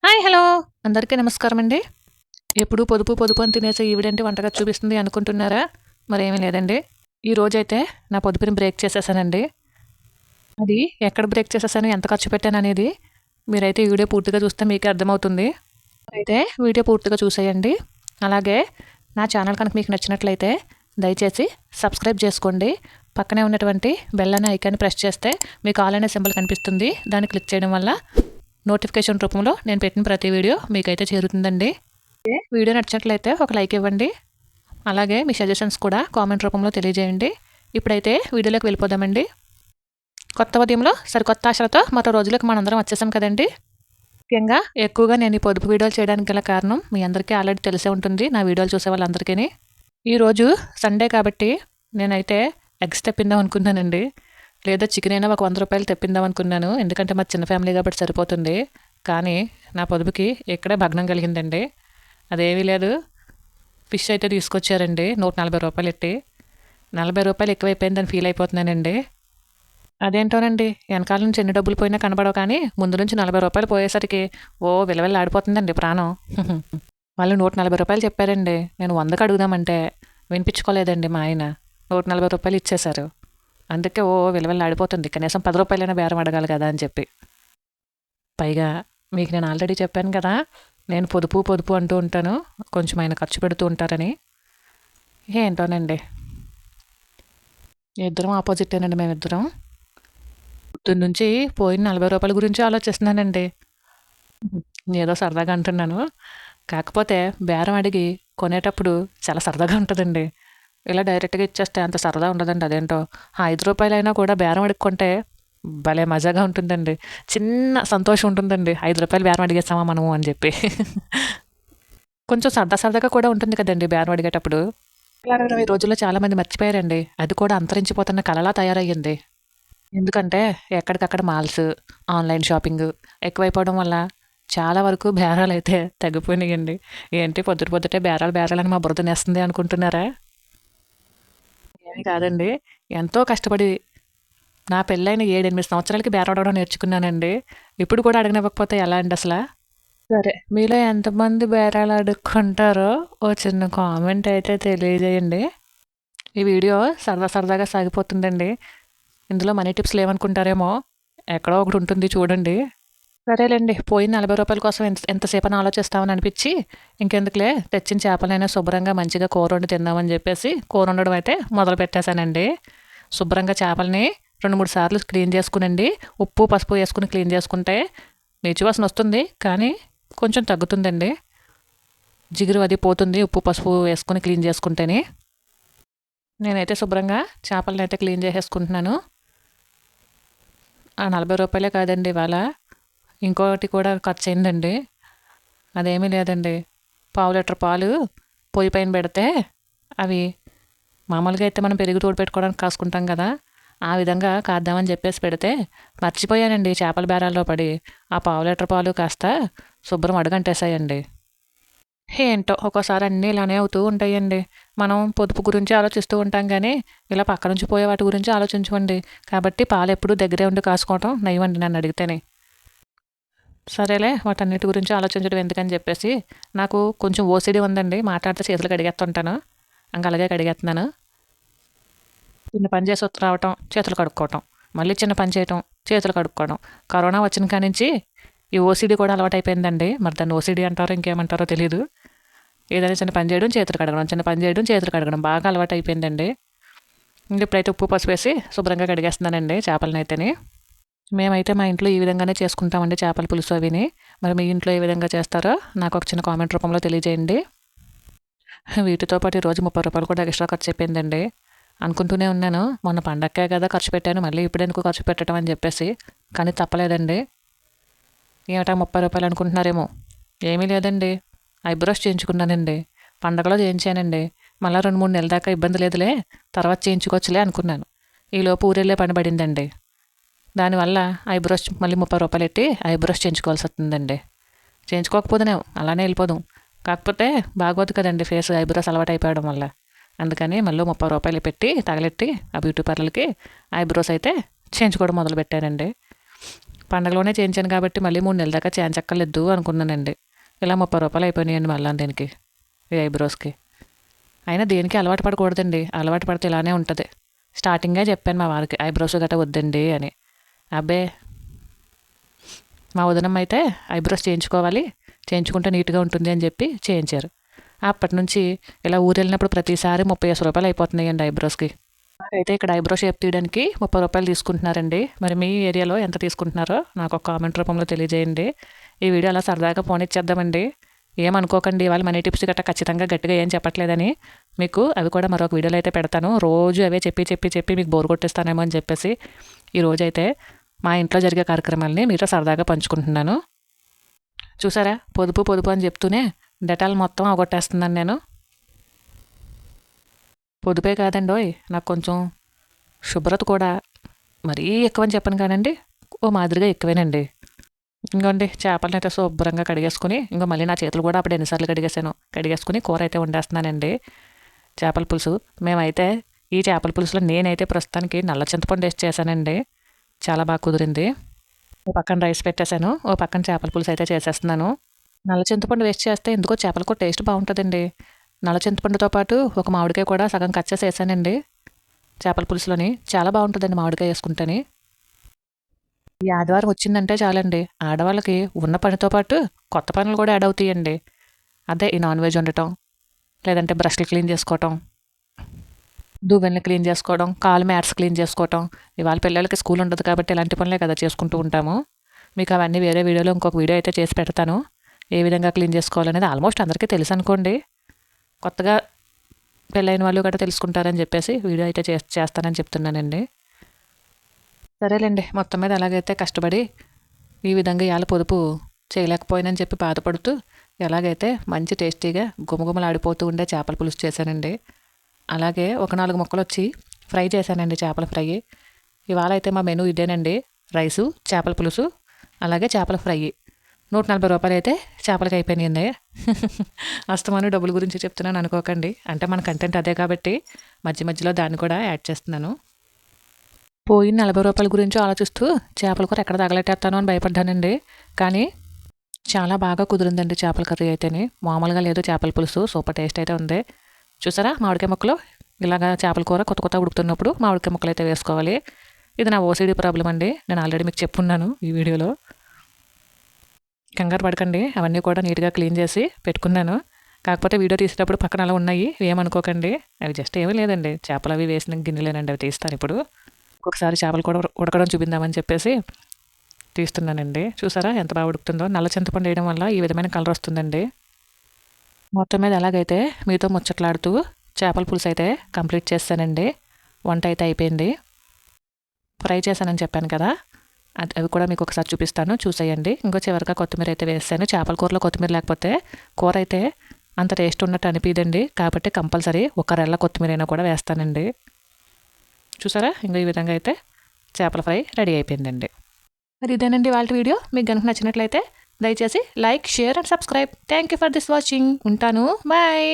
Hi hello అందరికీ నమస్కారం అండి. ఎప్పుడు పొదుపు పొదుపు అని తినేసే ఈవిడేంటి వంటగది చూపిస్తుంది అనుకుంటున్నారా? మరేమీ లేదండి. ఈ రోజైతే నా పొదుపుని బ్రేక్ చేసేసానండి. అది ఎక్కడ బ్రేక్ చేసేసాను, ఎంత ఖర్చు పెట్టాననేది మీరైతే ఈ వీడియో పూర్తిగా చూస్తే మీకే అర్థమవుతుంది. అయితే వీడియో పూర్తిగా చూసేయండి. అలాగే నా ఛానల్ కనుక మీకు నచ్చినట్లయితే దయచేసి సబ్స్క్రైబ్ చేసుకోండి. పక్కనే ఉన్నటువంటి బెల్ అనే ఐకాన్ని ప్రెస్ చేస్తే మీకు ఆల్ అనే సింబల్ కనిపిస్తుంది. దాన్ని క్లిక్ చేయడం వల్ల నోటిఫికేషన్ రూపంలో నేను పెట్టిన ప్రతి వీడియో మీకైతే చేరుతుందండి. వీడియో నచ్చినట్లయితే ఒక లైక్ ఇవ్వండి. అలాగే మీ సజెషన్స్ కూడా కామెంట్ రూపంలో తెలియజేయండి. ఇప్పుడైతే వీడియోలోకి వెళ్ళిపోదామండి. కొత్త ఉదయంలో సరికొత్త ఆశలతో మరో రోజులకు మనందరం వచ్చేసాం కదండి. ముఖ్యంగా ఎక్కువగా నేను ఈ పొదుపు వీడియోలు చేయడానికి గల కారణం మీ అందరికీ ఆల్రెడీ తెలిసే ఉంటుంది, నా వీడియోలు చూసే వాళ్ళందరికీ. ఈరోజు సండే కాబట్టి నేనైతే ఎగ్స్ తెప్పిందాం అనుకున్నానండి. లేదా చికెన్ అయినా ఒక 100 రూపాయలు తెప్పిందాం అనుకున్నాను. ఎందుకంటే మా చిన్న ఫ్యామిలీ కాబట్టి సరిపోతుంది. కానీ నా పొదుపుకి ఇక్కడే భగ్నం కలిగిందండి. అదేమీ లేదు, ఫిష్ అయితే తీసుకొచ్చారండి 140 రూపాయలు ఎట్టి. 40 రూపాయలు ఎక్కువైపోయిందని ఫీల్ అయిపోతున్నానండి. అదేంటోనండి, వెనకాల నుంచి ఎన్ని డబ్బులు పోయినా కనబడవు, కానీ ముందు నుంచి 40 రూపాయలు పోయేసరికి ఓ విలవెల్లి ఆడిపోతుందండి ప్రాణం. వాళ్ళు 140 రూపాయలు చెప్పారండి. నేను 100కి అడుగుదామంటే వినిపించుకోలేదండి మా ఆయన. 140 రూపాయలు ఇచ్చేశారు. అందుకే ఓ విలువలు ఆడిపోతుంది. కనీసం 10 రూపాయలైనా బేరం అడగాలి కదా అని చెప్పి. పైగా మీకు నేను ఆల్రెడీ చెప్పాను కదా, నేను పొదుపు పొదుపు అంటూ ఉంటాను, కొంచెం ఆయన ఖర్చు పెడుతూ ఉంటారని. ఏంటోనండి, ఇద్దరం ఆపోజిటేనండి మేమిద్దరం. పొద్దున్న నుంచి పోయిన 40 రూపాయల గురించి ఆలోచిస్తున్నానండి. ఏదో సరదాగా అంటున్నాను. కాకపోతే బేరం అడిగి కొనేటప్పుడు చాలా సరదాగా ఉంటుందండి. ఇలా డైరెక్ట్గా ఇచ్చేస్తే అంత సరదా ఉండదండి. అదేంటో 5 రూపాయలైనా కూడా బేరం అడుక్కుంటే భలే మజాగా ఉంటుందండి. చిన్న సంతోషం ఉంటుందండి, 5 రూపాయలు బేరం అడిగేస్తామా మనము అని చెప్పి. కొంచెం సరదా సరదాగా కూడా ఉంటుంది కదండి బేరం అడిగేటప్పుడు. ఈ రోజుల్లో చాలామంది మర్చిపోయారండి. అది కూడా అంతరించిపోతున్న కళలా తయారయ్యింది. ఎందుకంటే ఎక్కడికక్కడ మాల్స్, ఆన్లైన్ షాపింగ్ ఎక్కువైపోవడం వల్ల చాలా వరకు బేరాలు అయితే తగ్గిపోయినాయండి. ఏంటి పొద్దుటే బేరాలు బేరాలని మా బురద నేస్తుంది అనుకుంటున్నారా? ఏమీ కాదండి. ఎంతో కష్టపడి నా పెళ్ళైన 7, 8 సంవత్సరాలకి బేరాడడం నేర్చుకున్నానండి. ఇప్పుడు కూడా అడగనివ్వకపోతే ఎలా అండి అసలా? సరే, మీలో ఎంతమంది బేరాలు అడుక్కుంటారో ఓ చిన్న కామెంట్ అయితే తెలియజేయండి. ఈ వీడియో సరదా సరదాగా సాగిపోతుందండి. ఇందులో మనీ టిప్స్ లేవనుకుంటారేమో, ఎక్కడో ఒకటి ఉంటుంది చూడండి. సరేలేండి, పోయిన 40 రూపాయల కోసం ఎంతసేపని ఆలోచిస్తామని అనిపించి ఇంకెందుకులే తెచ్చిన చేపలైనా శుభ్రంగా మంచిగా కూర వండి తిందామని చెప్పేసి కూర వండడం అయితే మొదలు పెట్టేశానండి. శుభ్రంగా చేపల్ని 2-3 సార్లు క్లీన్ చేసుకునండి. ఉప్పు పసుపు వేసుకుని క్లీన్ చేసుకుంటే నీచు వాసన వస్తుంది, కానీ కొంచెం తగ్గుతుందండి. జిగురు అది పోతుంది ఉప్పు పసుపు వేసుకుని క్లీన్ చేసుకుంటేనే. నేనైతే శుభ్రంగా చేపలను అయితే క్లీన్ చేసేసుకుంటున్నాను. ఆ 40 రూపాయలే కాదండి, ఇవాళ ఇంకోటి కూడా ఖర్చు అయిందండి. అదేమీ లేదండి, 1/2 లీటర్ పాలు పొయ్యి పైన పెడితే అవి మామూలుగా అయితే మనం పెరుగు తోడు పెట్టుకోవడానికి కాసుకుంటాం కదా, ఆ విధంగా కాద్దామని చెప్పేసి పెడితే మర్చిపోయానండి చేపల బేరాల్లో పడి. ఆ 1/2 లీటర్ పాలు కాస్త శుభ్రం అడుగంటేసాయండి. ఏంటో ఒక్కోసారి అన్నీ ఇలానే అవుతూ ఉంటాయండి. మనం పొదుపు గురించి ఆలోచిస్తూ ఉంటాం, కానీ ఇలా పక్క నుంచి పోయే వాటి గురించి ఆలోచించమండి. కాబట్టి పాలు ఎప్పుడూ దగ్గరే ఉండి కాసుకోవటం నయమండి నన్ను అడిగితేనే. సరేలే, వాటన్నిటి గురించి ఆలోచించడం ఎందుకని చెప్పేసి నాకు కొంచెం ఓసిడి ఉందండి. మాట్లాడితే చేతులు కడిగేస్తుంటాను, ఇంకా అలాగే కడిగేస్తున్నాను. చిన్న పని చేసి రావటం, చేతులు కడుక్కోవటం, మళ్ళీ చిన్న పని చేయటం, చేతులు కడుక్కోవడం. కరోనా వచ్చిన కాడి నుంచి ఈ ఓసిడి కూడా అలవాటైపోయిందండి. మరి దాన్ని ఓసిడి అంటారో ఇంకేమంటారో తెలియదు. ఏదైనా చిన్న పని చేయడం చేతులు కడగడం, చిన్న పని చేయడం చేతులు కడగడం బాగా అలవాటైపోయిందండి. ఇప్పుడైతే ఉప్పు పసుపు వేసి శుభ్రంగా కడిగేస్తున్నానండి చేపలనైతేనే. మేమైతే మా ఇంట్లో ఈ విధంగానే చేసుకుంటామండి చేపల పులుసు అవిని. మరి మీ ఇంట్లో ఏ విధంగా చేస్తారో నాకు ఒక చిన్న కామెంట్ రూపంలో తెలియజేయండి. వీటితో పాటు ఈరోజు 30 రూపాయలు కూడా ఎక్స్ట్రా ఖర్చు అయిపోయిందండి. అనుకుంటూనే ఉన్నాను, మొన్న పండక్కే కదా ఖర్చు పెట్టాను, మళ్ళీ ఇప్పుడు ఎందుకు ఖర్చు పెట్టడం అని చెప్పేసి. కానీ తప్పలేదండి. ఏమిటా 30 రూపాయలు అనుకుంటున్నారేమో, ఏమీ లేదండి, ఐబ్రోస్ చేయించుకున్నానండి. పండగలో చేయించానండి. మళ్ళీ 2-3 నెలల దాకా ఇబ్బంది లేదులే, తర్వాత చేయించుకోవచ్చులే అనుకున్నాను. ఈలోపు ఊరెళ్ళే పని పడిందండి. దానివల్ల ఐబ్రోస్ మళ్ళీ 30 రూపాయలు ఎట్టి ఐబ్రోస్ చేయించుకోవాల్సి వస్తుందండి. చేయించుకోకపోతేనే అలానే వెళ్ళిపోదాం. కాకపోతే బాగోదు కదండి ఫేస్ ఐబ్రోస్ అలవాటు అయిపోవడం వల్ల. అందుకని మళ్ళీ 30 రూపాయలు పెట్టి తగలెట్టి ఆ బ్యూటీ పార్లర్కి ఐబ్రోస్ అయితే చేయించుకోవడం మొదలుపెట్టానండి. పండగలోనే చేయించాను కాబట్టి మళ్ళీ 3 నెలల దాకా చేయించక్కర్లేదు అనుకున్నానండి. ఇలా 30 రూపాయలు అయిపోయినాయండి మళ్ళీ దీనికి, ఈ ఐబ్రోస్కి. అయినా దేనికి అలవాటు పడకూడదండి, అలవాటు పడితే ఇలానే ఉంటుంది. స్టార్టింగే చెప్పాను మా వారికి ఐబ్రోస్ గట్రా వద్దండి అని. అబ్బే, మా వదినమ్మ అయితే ఐబ్రోస్ చేయించుకోవాలి, చేయించుకుంటే నీట్గా ఉంటుంది అని చెప్పి చేయించారు. అప్పటి నుంచి ఇలా ఊరు వెళ్ళినప్పుడు ప్రతిసారి 30 రూపాయలు అయిపోతున్నాయండి ఐబ్రోస్కి. అయితే ఇక్కడ ఐబ్రో షేప్ తీయడానికి 30 రూపాయలు తీసుకుంటున్నారండి. మరి మీ ఏరియాలో ఎంత తీసుకుంటున్నారో నాకు ఒక కామెంట్ రూపంలో తెలియజేయండి. ఈ వీడియో అలా సరదాగా పోనిచ్చేద్దామండి, ఏమనుకోకండి. వాళ్ళు మనీ టిప్స్ గట్రా ఖచ్చితంగా గట్టిగా ఏం చెప్పట్లేదని. మీకు అవి కూడా మరొక వీడియోలో అయితే పెడతాను. రోజు అవే చెప్పి మీకు బోర్ కొట్టిస్తానేమో అని చెప్పేసి ఈరోజైతే మా ఇంట్లో జరిగే కార్యక్రమాలని మీతో సరదాగా పంచుకుంటున్నాను. చూసారా, పొదుపు అని చెప్తూనే డెటాల్ మొత్తం అవగొట్టేస్తున్నాను నేను. పొదుపే కాదండోయ్, నాకు కొంచెం శుభ్రత కూడా మరీ ఎక్కువని చెప్పను కానండి, ఓ మాదిరిగా ఎక్కువేనండి. ఇంకోండి, చేపలను అయితే శుభ్రంగా కడిగేసుకుని, ఇంకో మళ్ళీ నా చేతులు కూడా అప్పుడు ఎన్నిసార్లు కడిగేసుకుని కూర అయితే వండేస్తున్నానండి. చేపల పులుసు. మేమైతే ఈ చేపల పులుసులో నేనైతే ప్రస్తుతానికి నల్ల చింతపండు వేస్ట్ చేశానండి. చాలా బాగా కుదిరింది. ఓ పక్కన రైస్ పెట్టేశాను, ఓ పక్కన చేపల పులుసు అయితే చేసేస్తున్నాను. నల్ల చింతపండు వేస్ట్ చేస్తే ఎందుకో చేపలకు టేస్ట్ బాగుంటుందండి. నల్ల చింతపండుతో పాటు ఒక మామిడికాయ కూడా సగం కట్ చేసి వేసానండి చేపల పులుసులోని. చాలా బాగుంటుందండి మామిడికాయ వేసుకుంటేని. ఈ ఆదివారం వచ్చిందంటే చాలండి, ఆడవాళ్ళకి ఉన్న పనితో పాటు కొత్త పనులు కూడా యాడ్ అవుతాయండి. అదే ఈ నాన్ వెజ్ వండటం, లేదంటే బ్రష్లు క్లీన్ చేసుకోవటం, దువ్వెనలు క్లీన్ చేసుకోవడం, కాలు మ్యాట్స్ క్లీన్ చేసుకోవటం. ఇవాళ పిల్లలకి స్కూల్ ఉండదు కాబట్టి ఇలాంటి పనులే కదా చేసుకుంటూ ఉంటాము. మీకు అవన్నీ వేరే వీడియోలో ఇంకొక వీడియో అయితే చేసి పెడతాను, ఏ విధంగా క్లీన్ చేసుకోవాలనేది. ఆల్మోస్ట్ అందరికీ తెలుసు అనుకోండి, కొత్తగా పెళ్ళైన వాళ్ళు కూడా తెలుసుకుంటారని చెప్పేసి వీడియో అయితే చేస్తానని చెప్తున్నానండి. సరేలేండి, మొత్తం మీద ఎలాగైతే కష్టపడి ఈ విధంగా ఇవాళ పొదుపు చేయలేకపోయినని చెప్పి బాధపడుతూ ఎలాగైతే మంచి టేస్టీగా గుమగుమలాడిపోతూ ఉండే చేపల పులుసు చేశానండి. అలాగే ఒక 4 ముక్కలు వచ్చి ఫ్రై చేశానండి, చేపల ఫ్రై. ఇవాళ అయితే మా మెనూ ఇదేనండి, రైసు, చేపల పులుసు, అలాగే చేపల ఫ్రై. 140 రూపాయలు అయితే చేపలకి అయిపోయినాయండి. అస్తమాను డబ్బుల గురించి చెప్తున్నాను అనుకోకండి, అంటే మన కంటెంట్ అదే కాబట్టి మధ్యలో దాన్ని కూడా యాడ్ చేస్తున్నాను. పోయిన 40 రూపాయల గురించి ఆలోచిస్తూ చేపల కూర ఎక్కడ తగలెట్టేస్తాను అని భయపడ్డానండి. కానీ చాలా బాగా కుదిరిందండి చేపల కర్రీ అయితేనే, మామూలుగా లేదు. చేపల పులుసు సూపర్ టేస్ట్ అయితే ఉంది. చూసారా, మామిడికాయ ముక్కలు ఇలాగా చేపల కూర కొత్త ఉడుకుతున్నప్పుడు మామిడికాయ ముక్కలు అయితే వేసుకోవాలి. ఇది నా ఓసిడి ప్రాబ్లం అండి, నేను ఆల్రెడీ మీకు చెప్పున్నాను ఈ వీడియోలో. కంగారు పడకండి, అవన్నీ కూడా నీట్గా క్లీన్ చేసి పెట్టుకున్నాను. కాకపోతే వీడియో తీసేటప్పుడు పక్కన అలా ఉన్నాయి, ఏమనుకోకండి. అవి జస్ట్ ఏమీ లేదండి, చేపలు అవి వేసిన గిన్నెలేనండి, అవి తీస్తాను ఇప్పుడు. ఒక్కొక్కసారి చేపలు కూడా ఉడకడం చూపిందామని చెప్పేసి తీస్తున్నానండి. చూసారా ఎంత బాగా ఉడుకుతుందో. నల్ల చింతపండు వేయడం వల్ల ఈ విధమైన కలర్ వస్తుందండి. మొత్తం మీద ఎలాగైతే మీతో ముచ్చట్లాడుతూ చేపల పులుసు అయితే కంప్లీట్ చేస్తానండి. వంట అయితే అయిపోయింది. ఫ్రై చేశానని చెప్పాను కదా, అవి కూడా మీకు ఒకసారి చూపిస్తాను, చూసేయండి. ఇంకో చివరిగా కొత్తిమీర అయితే వేసాను. చేపల కూరలో కొత్తిమీర లేకపోతే కూర అయితే అంత టేస్ట్ ఉన్నట్టు అనిపించదండి, కాబట్టి కంపల్సరీ ఒక రెల్ల కొత్తిమీర అయినా కూడా వేస్తానండి. చూసారా, ఇంకా ఈ విధంగా అయితే చేపల ఫ్రై రెడీ అయిపోయిందండి. మరి ఇదేనండి వాళ్ళ వీడియో. మీకు కనుక నచ్చినట్లయితే దయచేసి like, share and subscribe. Thank you for this watching. ఉంటాను, బాయ్.